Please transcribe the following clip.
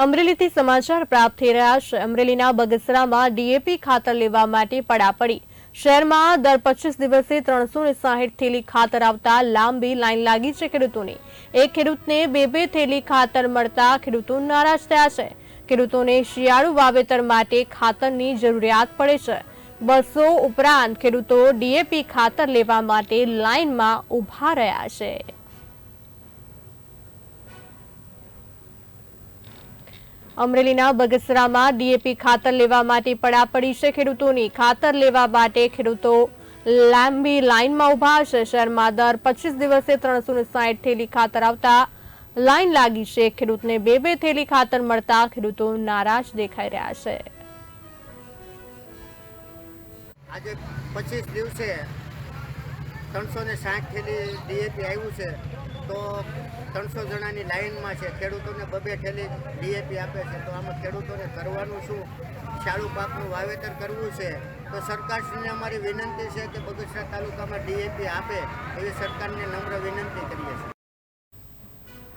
અમરેલીથી સમાચાર પ્રાપ્ત થઈ રહ્યા છે। અમરેલીના બગસરામાં ડીએપી ખાતર લેવા માટે પડાપડી। શહેરમાં દર 25 દિવસે 360 થેલી ખાતર આવતા લાંબી લાઈન લાગી છે ખેડૂતોની। એક ખેડૂતને બે થેલી ખાતર મળતા ખેડૂતો નારાજ થયા છે। ખેડૂતોને શિયાળુ વાવેતર માટે ખાતરની જરૂરિયાત પડે છે। 200 ઉપરાંત ખેડૂતો ડીએપી ખાતર લેવા માટે લાઈનમાં ઊભા રહ્યા છે। અમરેલીના બગસરામાં ડીએપી ખાતર લેવા માટે પડાપડી છે ખેડૂતોની। ખાતર લેવા માટે ખેડૂતો લાંબી લાઈનમાં ઊભા છે। શહેરમાં દર 25 દિવસે 360 થેલી ખાતર આવતા લાઈન લાગી છે। ખેડૂતને બે થેલી ખાતર મળતા ખેડૂતો નારાજ દેખાઈ રહ્યા છે। આજે 25 દિવસે 360 થેલી ડીએપી આવ્યું છે, તો 300 જણાની લાઈનમાં છે। ખેડૂતોને બે થેલી ડીએપી આપે છે, તો આમાં ખેડૂતોને કરવાનું શું? શાળુ પાકનું વાવેતર કરવું છે તો સરકારશ્રીને અમારી વિનંતી છે કે બગસરા તાલુકામાં ડીએપી આપે એવી સરકારને નમ્ર વિનંતી કરીએ છીએ।